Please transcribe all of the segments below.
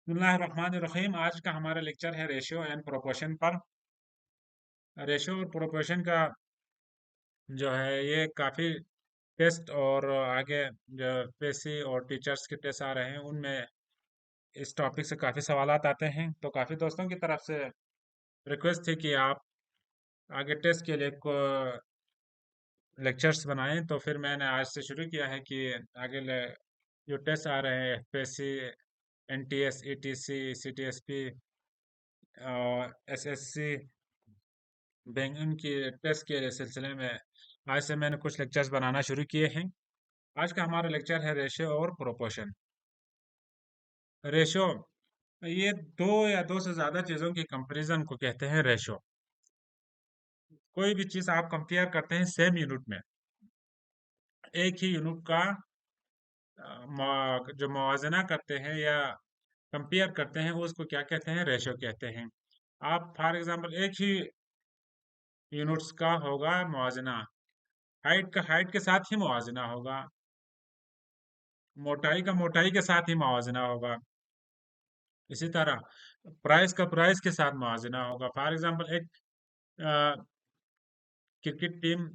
बिस्मिल्लाहिर्रहमानिर्रहीम। आज का हमारा लेक्चर है रेशियो एंड प्रोपोर्शन पर। रेशियो और प्रोपोर्शन का जो है ये काफ़ी टेस्ट और आगे जो पीएससी और टीचर्स के टेस्ट आ रहे हैं उनमें इस टॉपिक से काफ़ी सवालात आते हैं। तो काफ़ी दोस्तों की तरफ से रिक्वेस्ट थी कि आप आगे टेस्ट के लिए लेक्चर्स बनाएं, तो फिर मैंने आज से शुरू किया है कि आगे जो टेस्ट आ रहे हैं PSC, NTS, etc, city SP, SSC, banking की टेस्ट के सिलसिले में आज से मैंने कुछ लेक्चर्स बनाना शुरू किए हैं। आज का हमारा लेक्चर है रेशियो और प्रोपोर्शन। रेशियो ये दो या दो से ज्यादा चीजों की कंपैरिजन को कहते हैं रेशियो। कोई भी चीज आप कंपेयर करते हैं सेम यूनिट में, एक ही यूनिट का जो मुआवजा करते हैं या कंपेयर करते हैं उसको क्या कहते हैं? रेशियो कहते हैं। आप फॉर एग्जांपल एक ही यूनिट्स का होगा मुआवजा, हाइट का हाइट के साथ ही मुआवजा होगा, मोटाई का मोटाई के साथ ही मुआवजा होगा, इसी तरह प्राइस का प्राइस के साथ मुआवजा होगा। फॉर एग्जांपल एक क्रिकेट टीम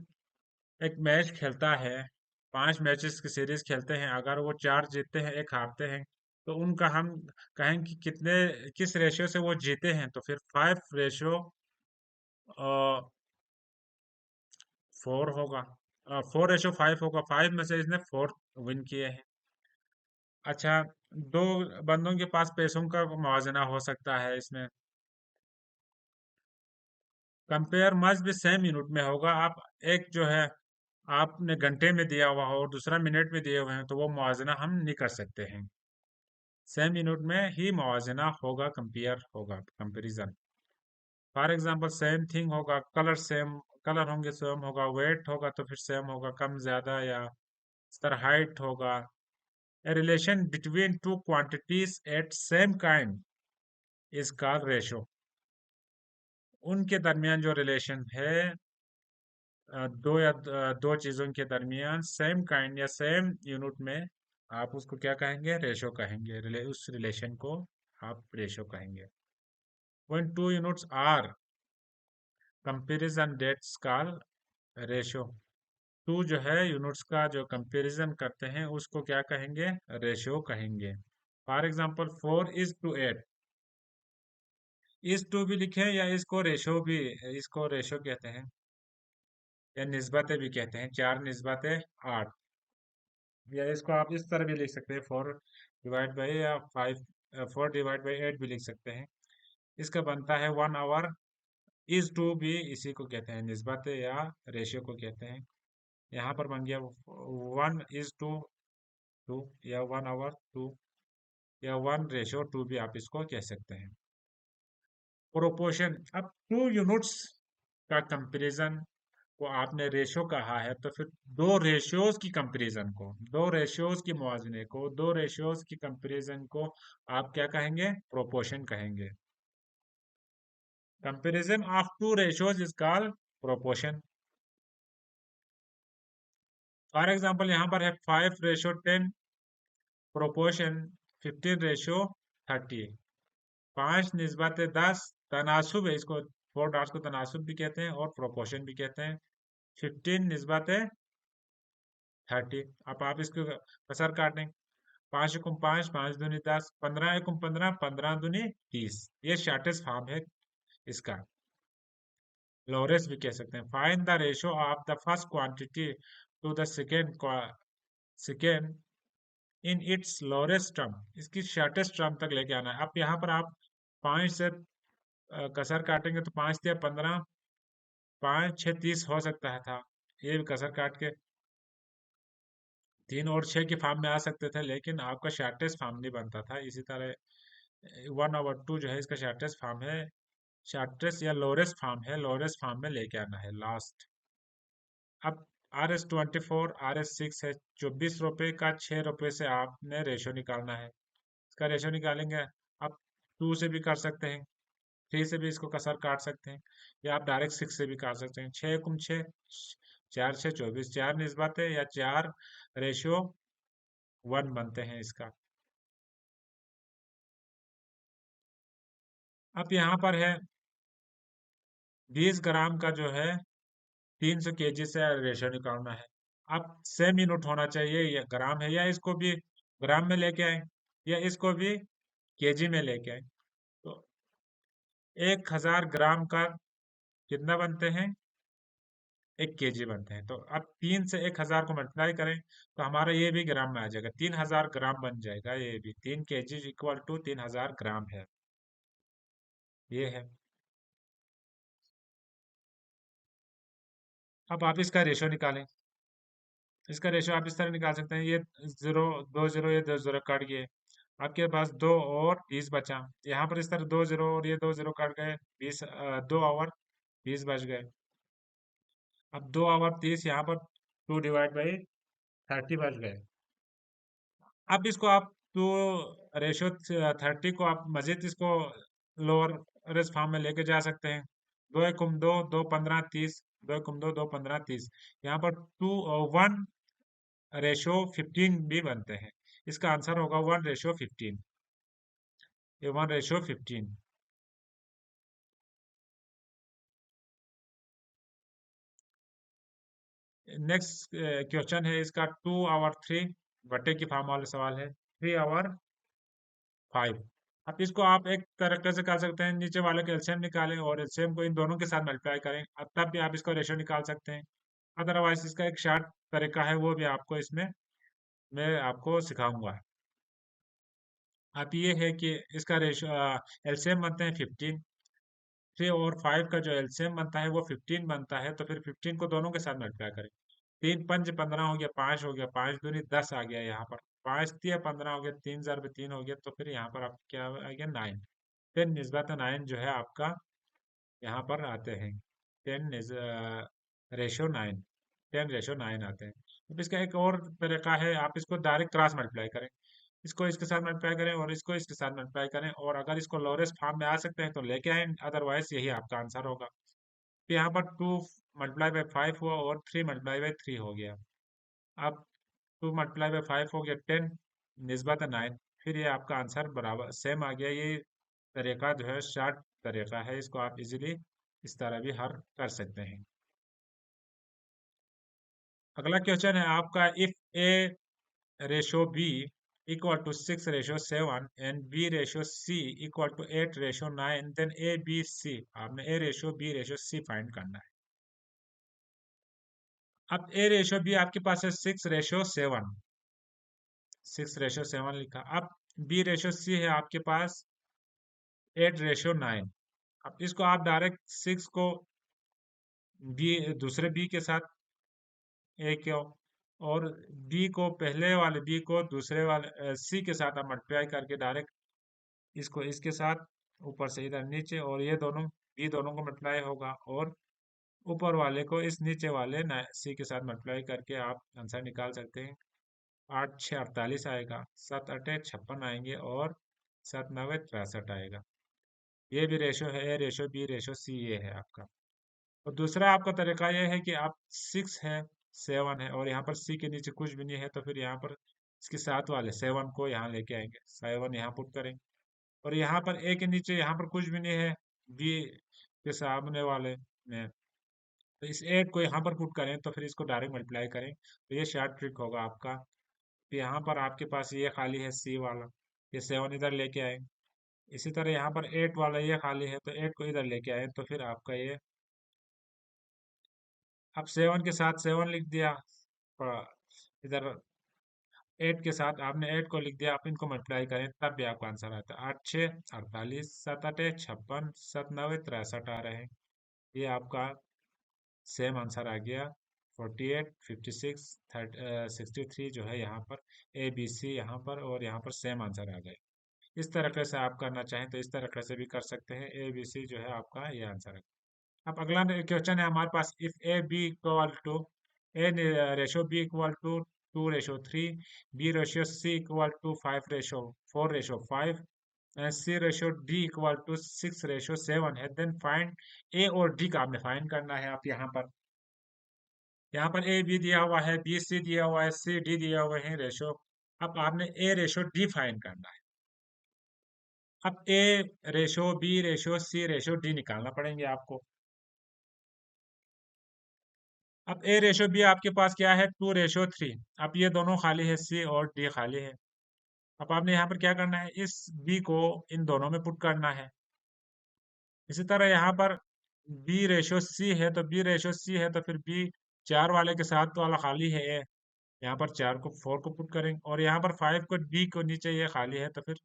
एक मैच खेलता है, 5 मैचेस की सीरीज खेलते हैं, अगर वो 4 जीतते हैं, एक हारते हैं, तो उनका हम कहें कि कितने किस रेशियो से वो जीते हैं, तो फिर 5/4 होगा। 4/5 होगा। 5 में से इसने 4 विन किए हैं। अच्छा, दो बंदों के पास पैसों का मुआवजा हो सकता है इसमें। कंपेयर मस्ट भी सेम यूनिट में होगा। आप एक जो है आपने घंटे में दिया हुआ हो और दूसरा मिनट में दिए हुए हैं, तो वो मुआवजा हम नहीं कर सकते हैं। सेम यूनिट में ही मुआवजा होगा, कंपेयर होगा, comparison. For example same thing होगा, कलर सेम, कलर होंगे सेम होगा, वेट होगा तो फिर सेम होगा, कम ज्यादा या इस तरह हाइट होगा। A relation between two quantities at same kind is called ratio. उनके दरमियान जो रिलेशन है, दो चीजों के दरमियान सेम काइंड या सेम यूनिट में, आप उसको क्या कहेंगे? रेशो कहेंगे। उस रिलेशन को आप रेशो कहेंगे। When two units are comparison that's called ratio. Two जो है यूनिट्स का जो कंपैरिजन करते हैं उसको क्या कहेंगे? रेशो कहेंगे। फॉर एग्जांपल 4:8, इस टू भी लिखे या इसको रेशो भी, इसको रेशो कहते हैं या निस्बतें भी कहते हैं। 4:8, या इसको आप इस तरह भी लिख सकते हैं, 4/, या 4/8 भी लिख सकते हैं। इसका बनता है 1 आवर। इस टू भी इसी को कहते हैं, निस्बत या रेशियो को कहते हैं। यहाँ पर बन गया 1:2 या 1 आवर 2 या 1:2 भी आप इसको कह सकते हैं। प्रोपोर्शन, अब टू यूनिट्स का कंपैरिजन को आपने रेशियो कहा है, तो फिर दो रेशियोज की कंपैरिजन को, दो रेशियोज की मुआवजे को, दो रेशियोज की कंपैरिजन को आप क्या कहेंगे? प्रोपोर्शन कहेंगे। Comparison of two ratios is called proportion. For example यहाँ पर है 5:10, प्रोपोर्शन 15:30। 5:10 तनासुब है, इसको 4 डॉट्स को तनासुब भी कहते हैं और प्रोपोर्शन भी कहते हैं। 15:30। अब आप इसको कसर काटें, 5 × 5, 5 दूनी 10, 15 × 15, 15 दूनी 30। ये शॉर्टेस्ट फॉर्म है इसका, लोरेस्ट भी कह सकते हैं। Find the ratio of the first quantity to the second in its lowest term. इसकी शॉर्टेस्ट टर्म तक लेके आना है। अब यहाँ पर आप 5 से कसर काटेंगे तो 5 × 15, 5×6 = 30 हो सकता है था। ये भी कसर काट के 3 और 6 के फॉर्म में आ सकते थे, लेकिन आपका शॉर्टेस्ट फॉर्म नहीं बनता था। इसी तरह 1/2 जो है इसका शॉर्टेस्ट फॉर्म है, शॉर्टेस्ट या लोरेस्ट फॉर्म है, लोरेस्ट फॉर्म में लेके आना है, लास्ट। अब RS24 RS6 है, 24 रुपए का 6 रुपए से आपने रेशो निकालना है। इसका रेशो निकालेंगे आप 2 से भी कर सकते हैं, 3 से भी इसको कसर काट सकते हैं, या आप डायरेक्ट 6 से भी काट सकते हैं। 6 × 6, 4×6 = 24, 4 निस्बत है या 4:1 बनते हैं इसका। अब यहाँ पर है 20 ग्राम का जो है 300 kg से रेशो निकालना है। अब सेम यूनिट होना चाहिए, ये ग्राम है, या इसको भी ग्राम में लेके आए या इसको भी केजी में लेके आए। तो 1000 ग्राम का कितना बनते हैं, 1 kg बनते हैं। तो अब 3 से 1000 को मल्टीप्लाई करें तो हमारा ये भी ग्राम में आ जाएगा, 3000 ग्राम बन जाएगा। ये भी 3 kg इक्वल टू 3000 ग्राम है, ये है। अब आप इसका रेशो निकालें। इसका रेशो आप इस तरह निकाल सकते हैं, ये जीरो, दो जीरो, ये दो जीरो कट गए, आपके पास 2 और 20 बचा। यहाँ पर इस तरह 2 जीरो और ये 2 जीरो कट गए, 20, 2 और 20 बच गए। अब 2 और 30 यहाँ पर 2/30 बच गए। अब इसको आप टू रेशो 30 को आप मजीद इसको लोअर रेस फॉर्म में लेके जा सकते हैं। 2 एकम 2, 2 15 30, 2 एकम 2, 2 15 30। यहाँ पर 1/15 भी बनते हैं। इसका आंसर होगा 1/15। ये 1/15। नेक्स्ट क्वेश्चन है इसका 2/3, बटे की फॉर्म वाला सवाल है। 3/5। अब इसको आप एक तरीके से कर सकते हैं, नीचे वाले का एलसीएम निकालें और एलसीएम को इन दोनों के साथ मल्टीप्लाई करें, अब तब भी आप इसका रेशो निकाल सकते हैं। अदरवाइज इसका एक शॉर्ट तरीका है, वो भी आपको इसमें मैं आपको सिखाऊंगा। अब ये है कि इसका रेशो एलसीएम बनते हैं 15। 3 और 5 का जो एलसीएम बनता है वो 15 बनता है, तो फिर 15 को दोनों के साथ मल्टीप्लाई करें। 3 पंच 15 हो गया, 5 हो गया, 5 दूनी 10 आ गया यहाँ पर। 5 तिया 15 हो गया, 3 ज़र 3 हो गया, तो फिर यहाँ पर आप क्या आ गया 9। 10 निस्बत 9 जो है आपका यहाँ पर आते हैं। 10 रेशो 9, 10/9 आते हैं। अब इसका एक और तरीका है, आप इसको डायरेक्ट क्रॉस मल्टीप्लाई करें। इसको इसके साथ मल्टीप्लाई करें और इसको इसके साथ मल्टीप्लाई करें, और अगर इसको लोरेस्ट फॉर्म में आ सकते हैं तो लेके आए, अदरवाइज यही आपका आंसर होगा। तो यहाँ पर 2 × 5 हुआ और 3 × 3 हो गया। अब 2 × 5 हो गया 10 निस्बत 9। फिर ये आपका आंसर बराबर सेम आ गया। ये तरीका जो है शॉर्ट तरीका है, इसको आप इजीली इस तरह भी हल कर सकते हैं। अगला क्वेश्चन है आपका, if A/B equal to 6/7 and B/C equal to 8/9, then ABC, आपने A/B/C फाइंड करना है। अब A/B आपके पास है 6/7, 6/7 लिखा। अब B/C है आपके पास 8/9। अब इसको आप डायरेक्ट 6 को बी दूसरे बी के साथ ए क्यों, और बी को पहले वाले बी को दूसरे वाले सी के साथ आप मल्टीप्लाई करके डायरेक्ट इसको इसके साथ ऊपर से इधर नीचे, और ये दोनों बी दोनों को मल्टीप्लाई होगा, और ऊपर वाले को इस नीचे वाले सी के साथ मल्टीप्लाई करके आप आंसर निकाल सकते हैं। 8 × 6 = 48 आएगा, 7 × 8 = 56 आएंगे, और 7 × 9 = 63 आएगा। ये भी रेशो है, A/B/C ये है आपका। और दूसरा आपका तरीका यह है कि आप 6 है, 7 है, और यहाँ पर सी के नीचे कुछ भी नहीं है, तो फिर यहाँ पर इसके साथ वाले 7 को यहाँ लेके आएंगे, 7 यहाँ पुट करेंगे, और यहाँ पर ए के नीचे यहाँ पर कुछ भी नहीं है, बी के सामने वाले में, तो इस 8 को यहाँ पर पुट करें, तो फिर इसको डायरेक्ट मल्टीप्लाई करें, तो ये शॉर्ट ट्रिक होगा आपका। तो यहाँ पर आपके पास ये खाली है सी वाला, ये 7 इधर लेके आए। इसी तरह यहाँ पर 8 वाला ये खाली है, तो 8 को इधर लेके आए, तो फिर आपका ये, अब 7 के साथ 7 लिख दिया, और इधर 8 के साथ आपने 8 को लिख दिया, आप इनको मल्टीप्लाई करें तब भी आपका आंसर आता है। 8 × 6 = 48, 7 × 8 = 56, 7 × 9 = 63 है। ये आपका सेम आंसर आ गया। 48, 56, 63 जो है यहाँ पर ABC यहाँ पर, और यहाँ पर सेम आंसर आ गए। इस तरीके से आप करना चाहें तो इस तरीके से भी कर सकते हैं। ABC जो है आपका ये आंसर है। अब अगला क्वेश्चन है हमारे पास, if A/B = 2/3, B/C = 5/4/5, and C/D = 6/7 है, देन फाइंड A और D का आपने फाइंड करना है। आप यहाँ पर A B दिया हुआ है, BC दिया हुआ है, CD दिया हुआ है रेशो। अब आपने A/D फाइंड करना है। अब ए रेशो बी रेशो सी रेशो डी निकालना पड़ेंगे आपको। अब ए रेशो बी आपके पास क्या है, 2:3। अब ये दोनों खाली है, सी और डी खाली है। अब आपने यहाँ पर क्या करना है, इस बी को इन दोनों में पुट करना है। इसी तरह यहाँ पर बी रेशो सी है, तो बी रेशो सी है तो फिर बी 4 वाले के साथ वाला खाली है ए। यहाँ पर 4 को पुट करेंगे, और यहाँ पर 5 को डी को नीचे ये खाली है, तो फिर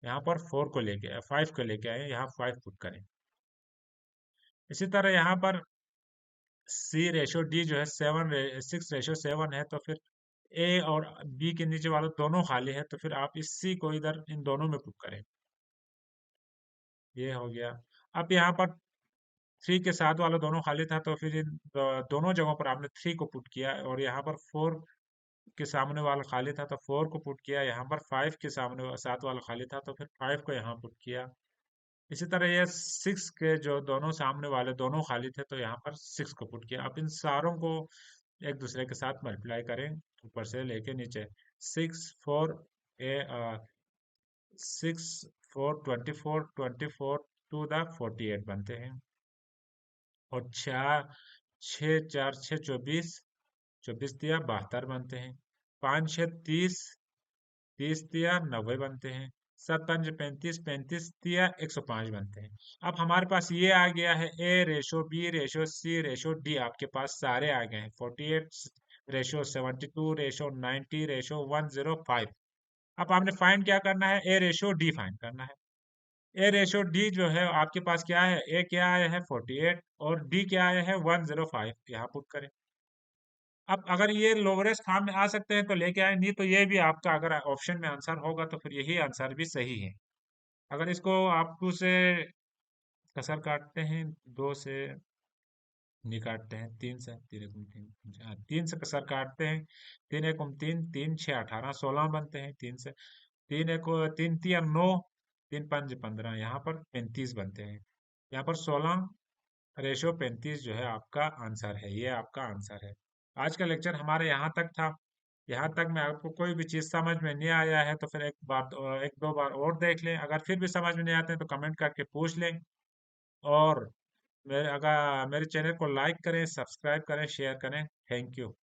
यहाँ पर 4 को लेके 5 को लेके आए, यहाँ 5 पुट करें। इसी तरह यहाँ पर सी रेशो डी जो है 6:7 है, तो फिर ए और बी के नीचे वाला दोनों खाली है, तो फिर आप इस सी को इधर इन दोनों में पुट करें। ये हो गया। अब यहाँ पर 3 के साथ वाला दोनों खाली था, तो फिर इन दोनों जगहों पर आपने 3 को पुट किया, और यहाँ पर 4 के सामने वाला खाली था तो 4 को पुट किया, यहाँ पर 5 के साथ वाला खाली था तो फिर 5 को यहाँ पुट किया। इसी तरह ये 6 के जो दोनों सामने वाले दोनों खाली थे, तो यहाँ पर 6 को पुट किया। अब इन सारों को एक दूसरे के साथ मल्टीप्लाई करें, ऊपर से लेके नीचे। 6 4 टू द 48 बनते हैं। और 6 6 4 6 24, 24 दिया 72 बनते हैं। 5 6 30, 30 दिया 90 बनते हैं। 7 5 35, 35 दिया 105 बनते हैं। अब हमारे पास ये आ गया है, ए रेशो बी रेशो सी रेशो डी आपके पास सारे आ गए हैं। 48 रेशो 72 रेशो 90 रेशो 105। अब आपने फाइंड क्या करना है, ए रेशो डी फाइंड करना है। ए रेशो डी जो है आपके पास क्या है, ए क्या आया है 48, और डी क्या आया है 105, यहाँ पुट करें। अब अगर ये लोअरेस्ट फॉर्म में आ सकते हैं तो लेके आए, नहीं तो ये भी आपका अगर ऑप्शन में आंसर होगा तो फिर यही आंसर भी सही है। अगर इसको आप 2 से कसर काटते हैं, 2 से नहीं काटते हैं, 3 से, 3 से कसर काटते हैं, 3 1 3, 3 6 18 16 बनते हैं। 3 से 3 3 3 5 15, यहाँ पर 35 बनते हैं। यहाँ पर 16 रेशो 35 जो है आपका आंसर है, ये आपका आंसर है। आज का लेक्चर हमारे यहाँ तक था। यहाँ तक में आपको कोई भी चीज़ समझ में नहीं आया है तो फिर एक दो बार और देख लें। अगर फिर भी समझ में नहीं आते हैं तो कमेंट करके पूछ लें। और मेरे चैनल को लाइक करें, सब्सक्राइब करें, शेयर करें। Thank you.